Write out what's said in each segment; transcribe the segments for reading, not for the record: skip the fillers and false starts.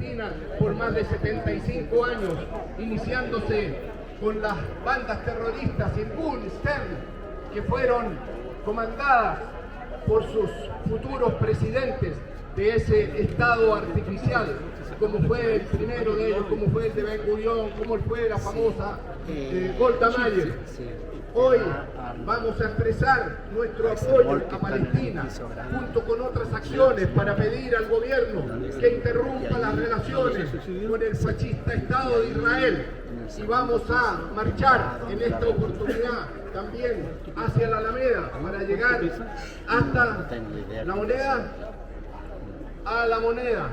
Palestina por más de 75 años, iniciándose con las bandas terroristas Irgun, Stern, que fueron comandadas por sus futuros presidentes de ese Estado artificial, como fue el primero de ellos, como fue el de Ben Gurión, como fue la famosa Golda Meir. Hoy vamos a expresar nuestro apoyo a Palestina, junto con otras acciones, para pedir al gobierno que interrumpa las relaciones con el fascista Estado de Israel. Y vamos a marchar en esta oportunidad también hacia la Alameda para llegar hasta la moneda,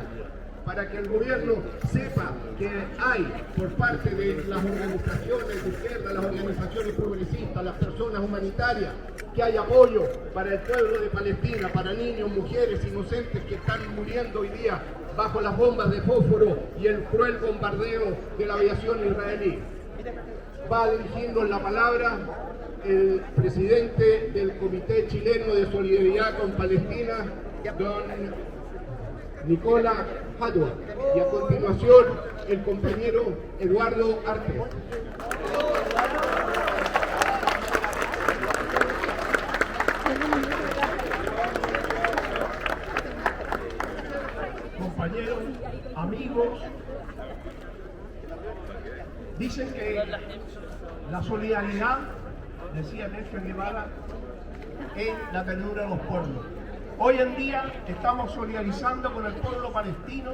para que el gobierno sepa que hay por parte de las organizaciones de izquierda, las organizaciones progresistas, las personas humanitarias, que hay apoyo para el pueblo de Palestina, para niños, mujeres inocentes que están muriendo hoy día bajo las bombas de fósforo y el cruel bombardeo de la aviación israelí. Va dirigiendo la palabra el presidente del Comité Chileno de Solidaridad con Palestina, don Nicolás Hadwa, y a continuación el compañero Eduardo Arte. Compañeros, amigos, dicen que la solidaridad, decía Nelson Guevara, es la ternura de los pueblos. Hoy en día estamos solidarizando con el pueblo palestino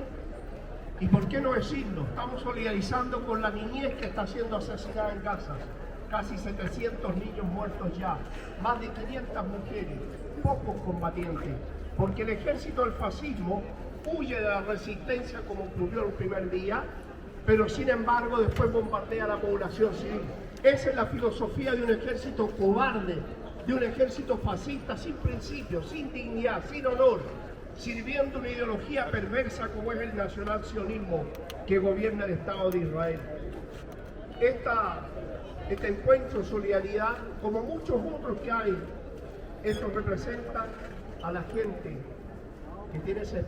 y, ¿por qué no decirlo?, estamos solidarizando con la niñez que está siendo asesinada en Gaza. Casi 700 niños muertos ya, más de 500 mujeres, pocos combatientes, porque el ejército del fascismo huye de la resistencia como ocurrió el primer día, pero sin embargo después bombardea a la población civil. Esa es la filosofía de un ejército cobarde, de un ejército fascista sin principios, sin dignidad, sin honor, sirviendo una ideología perversa como es el nacional-sionismo que gobierna el Estado de Israel. Este encuentro de solidaridad, como muchos otros que hay, esto representa a la gente que tiene ese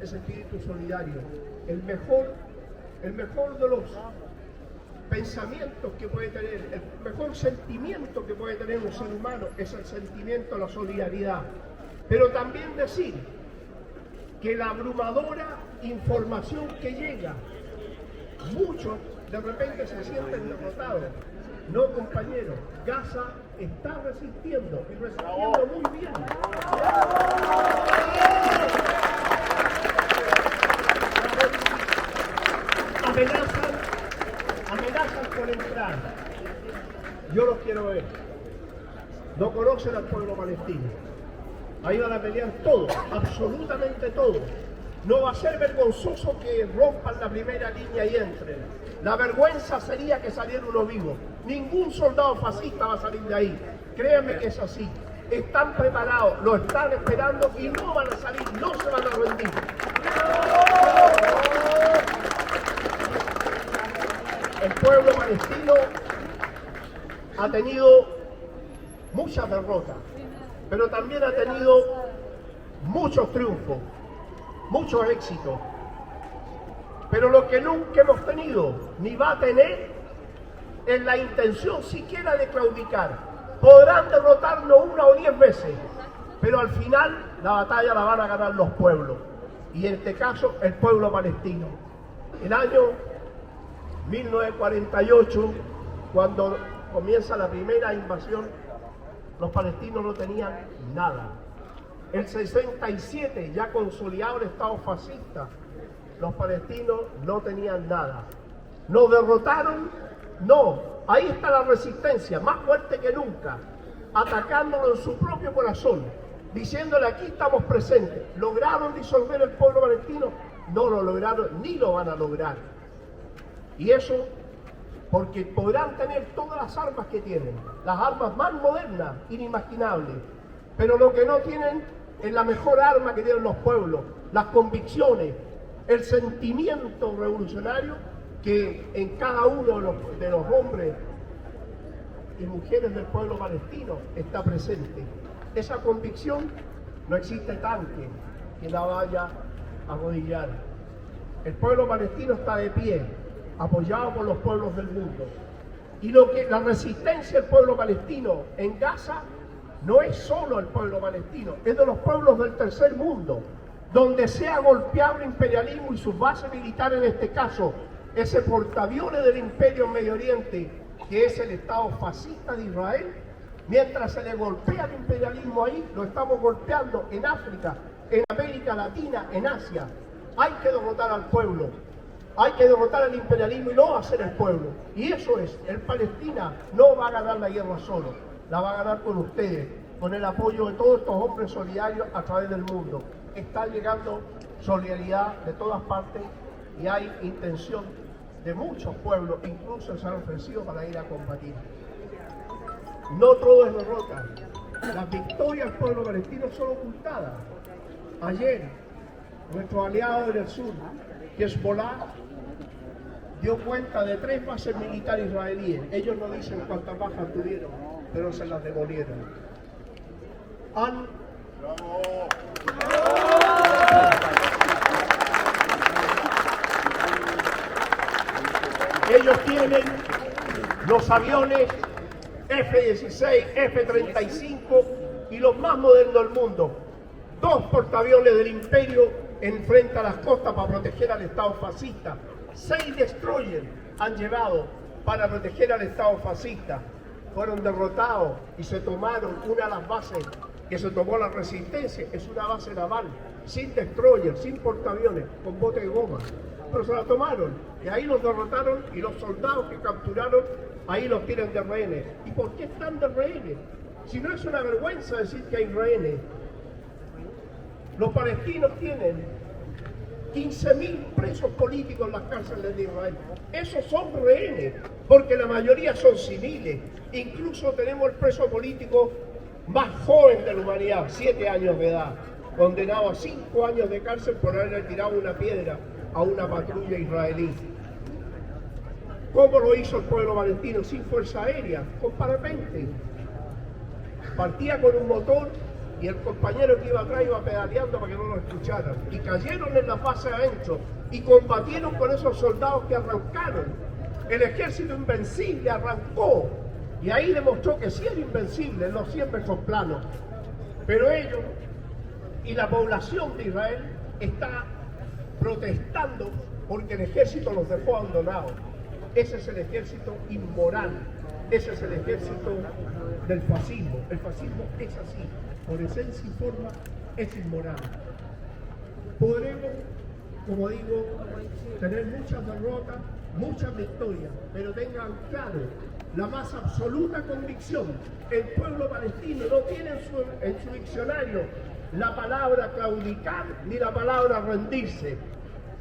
espíritu solidario. El mejor de los pensamientos que puede tener, el mejor sentimiento que puede tener un ser humano es el sentimiento de la solidaridad. Pero también decir que la abrumadora información que llega, muchos de repente se sienten derrotados. No, compañeros, Gaza está resistiendo y resistiendo muy bien. Amenazan con entrar. Yo los quiero ver. No conocen al pueblo palestino. Ahí van a pelear todos, absolutamente todos. No va a ser vergonzoso que rompan la primera línea y entren. La vergüenza sería que saliera uno vivo. Ningún soldado fascista va a salir de ahí. Créanme que es así. Están preparados, lo están esperando y no van a salir, no se van a rendir. El pueblo palestino ha tenido muchas derrotas, pero también ha tenido muchos triunfos, muchos éxitos. Pero lo que nunca hemos tenido, ni va a tener, es la intención siquiera de claudicar. Podrán derrotarnos 1 o 10 veces, pero al final la batalla la van a ganar los pueblos, y en este caso el pueblo palestino. El año 1948, cuando comienza la primera invasión, los palestinos no tenían nada. El 67, ya consolidado el Estado fascista, los palestinos no tenían nada. ¿Nos derrotaron? No. Ahí está la resistencia, más fuerte que nunca, atacándolo en su propio corazón, diciéndole: aquí estamos presentes. ¿Lograron disolver el pueblo palestino? No lo lograron, ni lo van a lograr. Y eso porque podrán tener todas las armas que tienen, las armas más modernas, inimaginables, pero lo que no tienen es la mejor arma que tienen los pueblos, las convicciones, el sentimiento revolucionario que en cada uno de los hombres y mujeres del pueblo palestino está presente. Esa convicción, no existe tanque que la vaya a arrodillar. El pueblo palestino está de pie, apoyado por los pueblos del mundo. Y la resistencia del pueblo palestino en Gaza no es solo el pueblo palestino, es de los pueblos del tercer mundo, donde se ha golpeado el imperialismo y sus bases militares, en este caso, ese portaaviones del imperio en Medio Oriente, que es el Estado fascista de Israel. Mientras se le golpea el imperialismo ahí, lo estamos golpeando en África, en América Latina, en Asia. Hay que derrotar al pueblo, hay que derrotar al imperialismo y no va a ser el pueblo. Y eso es, el Palestina no va a ganar la guerra solo, la va a ganar con ustedes, con el apoyo de todos estos hombres solidarios a través del mundo. Está llegando solidaridad de todas partes y hay intención de muchos pueblos, incluso se han ofrecido para ir a combatir. No todo es derrota. Las victorias del pueblo palestino son ocultadas. Ayer, nuestro aliado en el sur, Hezbollah, dio cuenta de 3 bases militares israelíes. Ellos no dicen cuántas bajas tuvieron, pero se las demolieron. Ellos tienen los aviones F-16, F-35 y los más modernos del mundo. 2 portaaviones del imperio enfrente a las costas para proteger al Estado fascista. 6 destroyers han llevado para proteger al Estado fascista. Fueron derrotados y se tomaron una de las bases que se tomó la resistencia, es una base naval, sin destroyers, sin portaaviones, con bote de goma. Pero se la tomaron y ahí los derrotaron y los soldados que capturaron ahí los tienen de rehenes. ¿Y por qué están de rehenes? Si no es una vergüenza decir que hay rehenes. Los palestinos tienen 15.000 presos políticos en las cárceles de Israel. Esos son rehenes, porque la mayoría son civiles. Incluso tenemos el preso político más joven de la humanidad, 7 años de edad, condenado a 5 años de cárcel por haberle tirado una piedra a una patrulla israelí. ¿Cómo lo hizo el pueblo palestino? Sin fuerza aérea, con parapente. Partía con un motor y el compañero que iba atrás iba pedaleando para que no lo escucharan. Y cayeron en la fase adentro y combatieron con esos soldados que arrancaron. El ejército invencible arrancó y ahí demostró que sí era invencible, no siempre son planos. Pero ellos y la población de Israel está protestando porque el ejército los dejó abandonados. Ese es el ejército inmoral, ese es el ejército del fascismo. El fascismo es así, por esencia y forma es inmoral. Podremos, como digo, tener muchas derrotas, muchas victorias, pero tengan claro la más absoluta convicción: el pueblo palestino no tiene en su diccionario la palabra claudicar ni la palabra rendirse.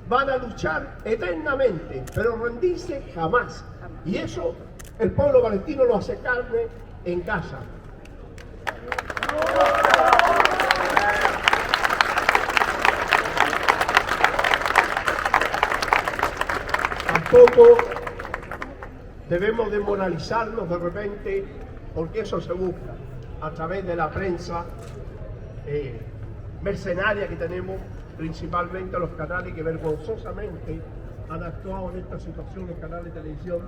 Van a luchar eternamente, pero rendirse jamás. Y eso el pueblo palestino lo hace carne en Gaza. Tampoco debemos desmoralizarnos de repente, porque eso se busca a través de la prensa mercenaria que tenemos, principalmente los canales que vergonzosamente han actuado en esta situación, los canales de televisión,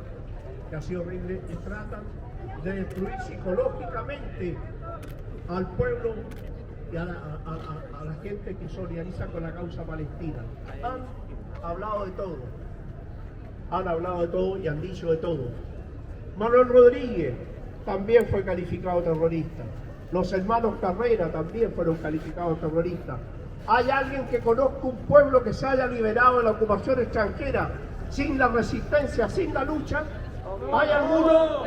que ha sido horrible, y tratan de destruir psicológicamente al pueblo y a la gente que solidariza con la causa palestina. Han hablado de todo y han dicho de todo. Manuel Rodríguez también fue calificado terrorista. Los hermanos Carrera también fueron calificados terroristas. ¿Hay alguien que conozca un pueblo que se haya liberado de la ocupación extranjera sin la resistencia, sin la lucha? ¿Hay alguno?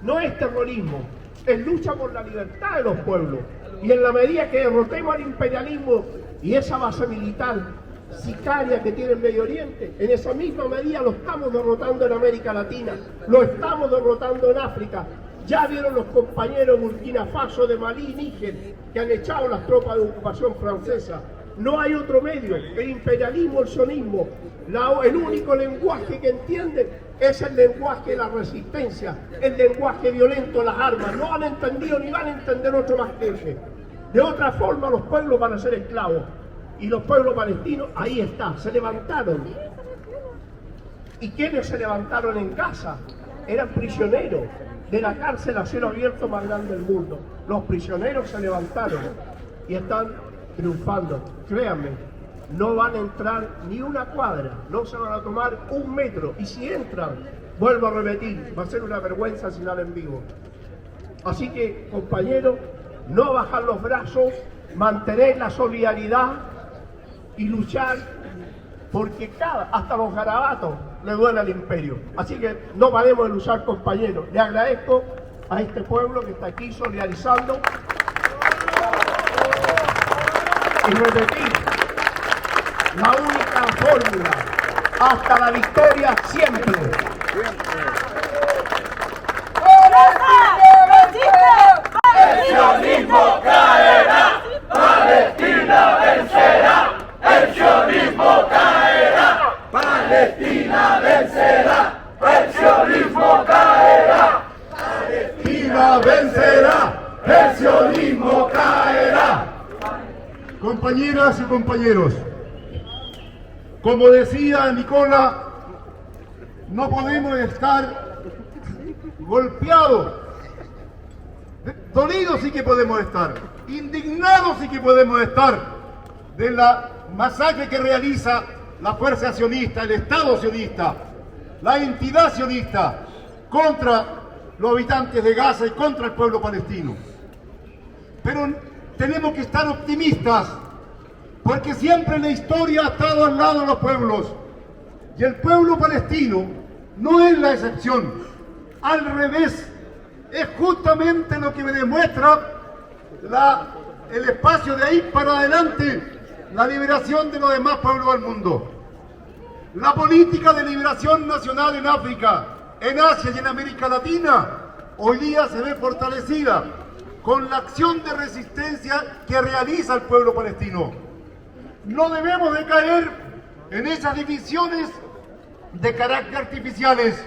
No es terrorismo, es lucha por la libertad de los pueblos. Y en la medida que derrotemos al imperialismo y esa base militar sicaria que tiene el Medio Oriente, en esa misma medida lo estamos derrotando en América Latina, lo estamos derrotando en África. Ya vieron los compañeros de Burkina Faso, de Malí y Níger, que han echado las tropas de ocupación francesa. No hay otro medio. El imperialismo, el sionismo, el único lenguaje que entienden es el lenguaje de la resistencia, el lenguaje violento, las armas. No han entendido ni van a entender otro más que ese. De otra forma los pueblos van a ser esclavos. Y los pueblos palestinos, ahí está, se levantaron. ¿Y quiénes se levantaron en Gaza? Eran prisioneros de la cárcel a cielo abierto más grande del mundo. Los prisioneros se levantaron y están triunfando. Créanme, no van a entrar ni una cuadra, no se van a tomar un metro. Y si entran, vuelvo a repetir, va a ser una vergüenza si salen vivos. Así que, compañeros, no bajar los brazos, mantener la solidaridad y luchar, porque hasta los garabatos le duele al imperio. Así que no paremos de luchar, compañeros. Le agradezco a este pueblo que está aquí solidarizando. Y repetir, la única fórmula hasta la victoria siempre. El sionismo caerá, Palestina vencerá. El sionismo caerá, Palestina vencerá. El sionismo caerá, Palestina vencerá. El sionismo caerá. Compañeras y compañeros, como decía Nicola, no podemos estar golpeados. Dolidos sí que podemos estar, indignados sí que podemos estar de la masacre que realiza la fuerza sionista, el Estado sionista, la entidad sionista contra los habitantes de Gaza y contra el pueblo palestino. Pero tenemos que estar optimistas, porque siempre la historia ha estado al lado de los pueblos y el pueblo palestino no es la excepción, al revés. Es justamente lo que me demuestra el espacio de ahí para adelante, la liberación de los demás pueblos del mundo. La política de liberación nacional en África, en Asia y en América Latina, hoy día se ve fortalecida con la acción de resistencia que realiza el pueblo palestino. No debemos de caer en esas divisiones de carácter artificiales,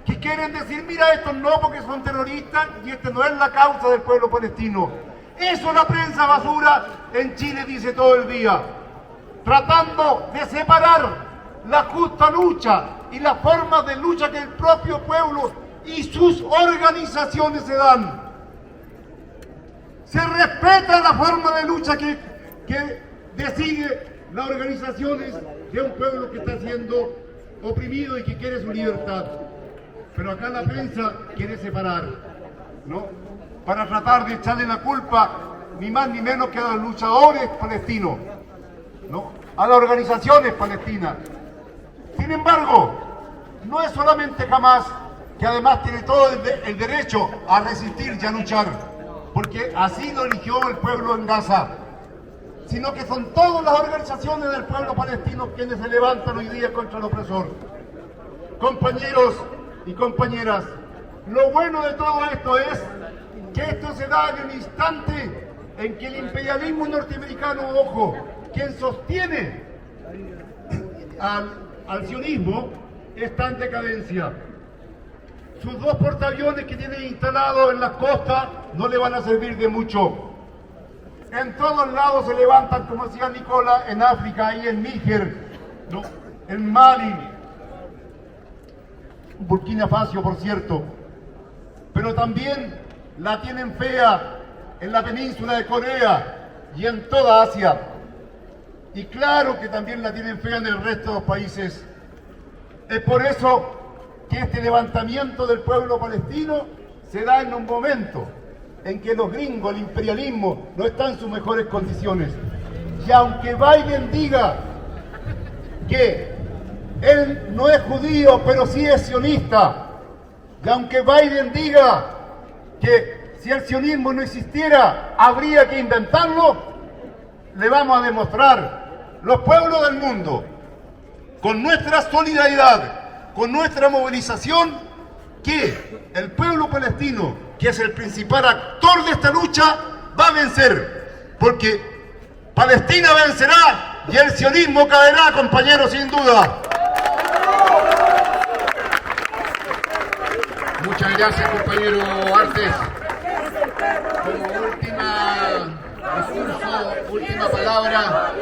que quieren decir, mira, estos no porque son terroristas y esta no es la causa del pueblo palestino. Eso la prensa basura en Chile dice todo el día, tratando de separar la justa lucha y las formas de lucha que el propio pueblo y sus organizaciones se dan. Se respeta la forma de lucha que decide las organizaciones de un pueblo que está siendo oprimido y que quiere su libertad. Pero acá la prensa quiere separar, ¿no? Para tratar de echarle la culpa, ni más ni menos que a los luchadores palestinos, ¿no? A las organizaciones palestinas. Sin embargo, no es solamente Hamás, que además tiene todo el derecho a resistir y a luchar, porque así lo eligió el pueblo en Gaza, sino que son todas las organizaciones del pueblo palestino quienes se levantan hoy día contra el opresor. Compañeros y compañeras, lo bueno de todo esto es que esto se da en el instante en que el imperialismo norteamericano, ojo, quien sostiene al sionismo, está en decadencia. Sus dos portaaviones que tienen instalados en las costas no le van a servir de mucho. En todos lados se levantan, como decía Nicola, en África y en Níger, ¿no? En Mali, Burkina Faso, por cierto, pero también la tienen fea en la península de Corea y en toda Asia. Y claro que también la tienen fea en el resto de los países. Es por eso que este levantamiento del pueblo palestino se da en un momento en que los gringos, el imperialismo, no están en sus mejores condiciones. Y aunque Biden diga que él no es judío, pero sí es sionista, y aunque Biden diga que si el sionismo no existiera, habría que inventarlo, le vamos a demostrar, los pueblos del mundo, con nuestra solidaridad, con nuestra movilización, que el pueblo palestino, que es el principal actor de esta lucha, va a vencer, porque Palestina vencerá y el sionismo caerá, compañeros, sin duda. Muchas gracias, compañero Artes. Como última discurso, última palabra.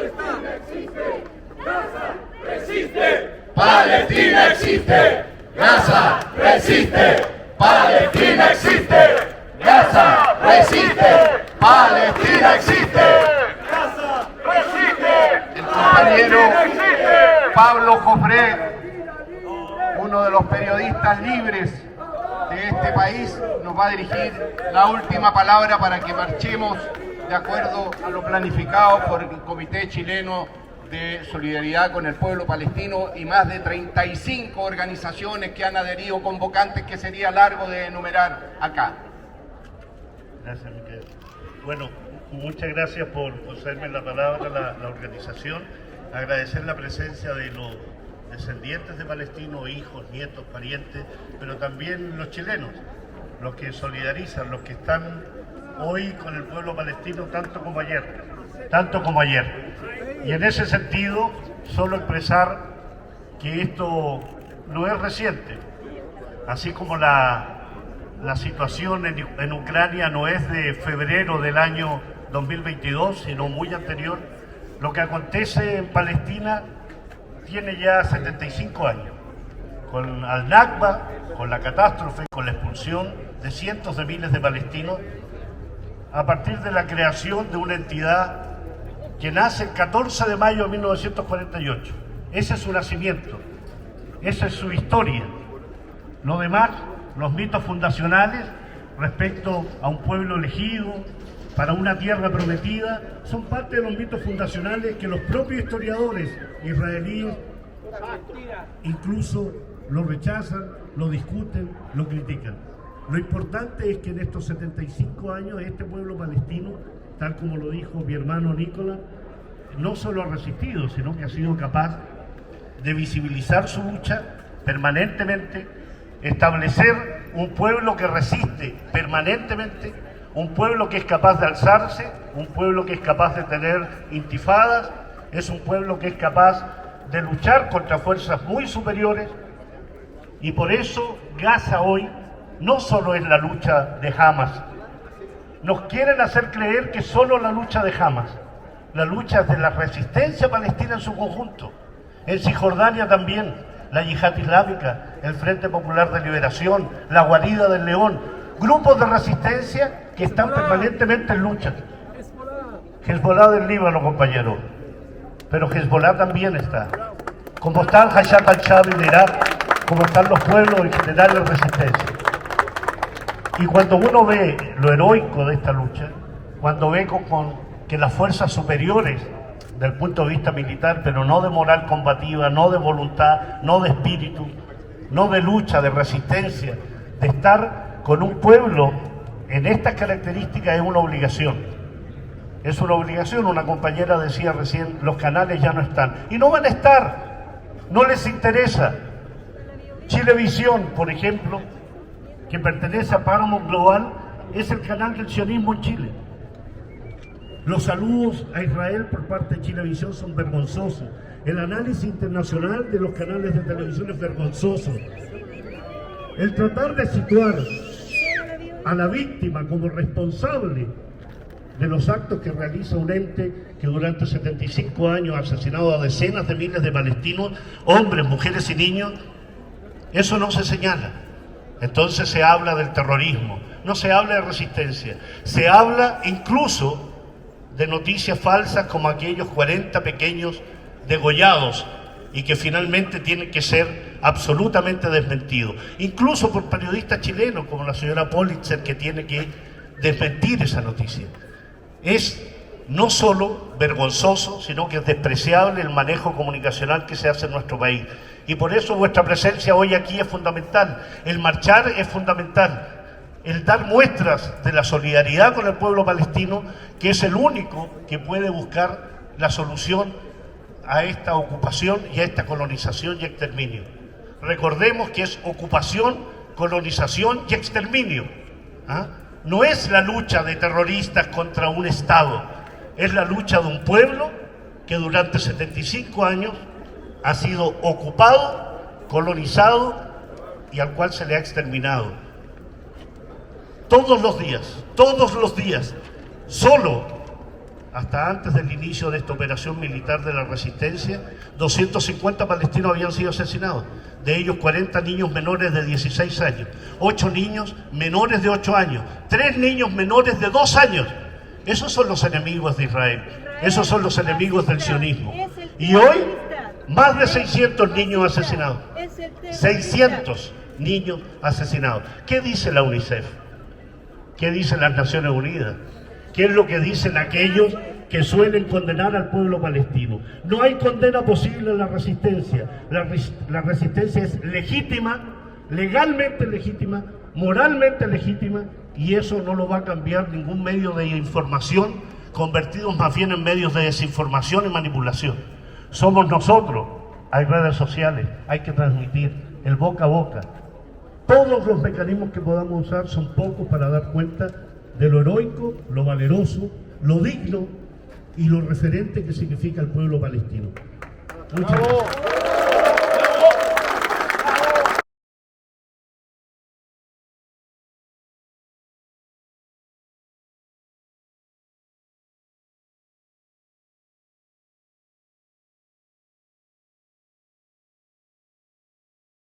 Palestina existe, Gaza resiste, Palestina existe, Gaza resiste, Palestina existe, Gaza resiste. El compañero Pablo Jofré, uno de los periodistas libres de este país, nos va a dirigir la última palabra para que marchemos de acuerdo a lo planificado por el Comité Chileno de Solidaridad con el Pueblo Palestino y más de 35 organizaciones que han adherido, convocantes que sería largo de enumerar acá. Gracias, Miquel. Bueno, muchas gracias por cederme la palabra la organización. Agradecer la presencia de los descendientes de palestinos, hijos, nietos, parientes, pero también los chilenos, los que solidarizan, los que están hoy con el pueblo palestino tanto como ayer. Y en ese sentido, solo expresar que esto no es reciente, así como la situación en Ucrania no es de febrero del año 2022, sino muy anterior. Lo que acontece en Palestina tiene ya 75 años, con Al-Nakba, con la catástrofe, con la expulsión de cientos de miles de palestinos, a partir de la creación de una entidad que nace el 14 de mayo de 1948. Ese es su nacimiento, esa es su historia. Lo demás, los mitos fundacionales respecto a un pueblo elegido para una tierra prometida, son parte de los mitos fundacionales que los propios historiadores israelíes incluso lo rechazan, lo discuten, lo critican. Lo importante es que en estos 75 años este pueblo palestino, tal como lo dijo mi hermano Nicolás, no solo ha resistido, sino que ha sido capaz de visibilizar su lucha permanentemente, establecer un pueblo que resiste permanentemente, un pueblo que es capaz de alzarse, un pueblo que es capaz de tener intifadas, es un pueblo que es capaz de luchar contra fuerzas muy superiores, y por eso Gaza hoy no solo es la lucha de Hamas. Nos quieren hacer creer que solo la lucha de Hamas. La lucha es de la resistencia palestina en su conjunto. En Cisjordania también, la Yihad Islámica, el Frente Popular de Liberación, la Guarida del León, grupos de resistencia que están permanentemente en lucha. Hezbollah del Líbano, compañero. Pero Hezbollah también está. Como está el Hayat al-Shaabi de Irak, como están los pueblos en general de resistencia. Y cuando uno ve lo heroico de esta lucha, cuando ve que las fuerzas superiores del punto de vista militar, pero no de moral combativa, no de voluntad, no de espíritu, no de lucha, de resistencia, de estar con un pueblo en estas características, es una obligación. Es una obligación. Una compañera decía recién, los canales ya no están. Y no van a estar, no les interesa. Chilevisión, por ejemplo, que pertenece a Paramount Global, es el canal del sionismo en Chile. Los saludos a Israel por parte de Chilevisión son vergonzosos. El análisis internacional de los canales de televisión es vergonzoso. El tratar de situar a la víctima como responsable de los actos que realiza un ente que durante 75 años ha asesinado a decenas de miles de palestinos, hombres, mujeres y niños, eso no se señala. Entonces se habla del terrorismo, no se habla de resistencia, se habla incluso de noticias falsas como aquellos 40 pequeños degollados y que finalmente tienen que ser absolutamente desmentidos, incluso por periodistas chilenos como la señora Politzer, que tiene que desmentir esa noticia. Es no solo vergonzoso, sino que es despreciable el manejo comunicacional que se hace en nuestro país. Y por eso vuestra presencia hoy aquí es fundamental, el marchar es fundamental, el dar muestras de la solidaridad con el pueblo palestino, que es el único que puede buscar la solución a esta ocupación y a esta colonización y exterminio. Recordemos que es ocupación, colonización y exterminio. No es la lucha de terroristas contra un Estado, es la lucha de un pueblo que durante 75 años ha sido ocupado, colonizado y al cual se le ha exterminado. Todos los días, solo hasta antes del inicio de esta operación militar de la resistencia, 250 palestinos habían sido asesinados. De ellos 40 niños menores de 16 años, 8 niños menores de 8 años, 3 niños menores de 2 años. Esos son los enemigos de Israel, esos son los enemigos del sionismo. Y hoy, más de 600 niños asesinados. 600 niños asesinados. ¿Qué dice la UNICEF? ¿Qué dicen las Naciones Unidas? ¿Qué es lo que dicen aquellos que suelen condenar al pueblo palestino? No hay condena posible a la resistencia. La resistencia es legítima, legalmente legítima, moralmente legítima, y eso no lo va a cambiar ningún medio de información, convertidos más bien en medios de desinformación y manipulación. Somos nosotros. Hay redes sociales, hay que transmitir el boca a boca. Todos los mecanismos que podamos usar son pocos para dar cuenta de lo heroico, lo valeroso, lo digno y lo referente que significa el pueblo palestino. Muchas gracias.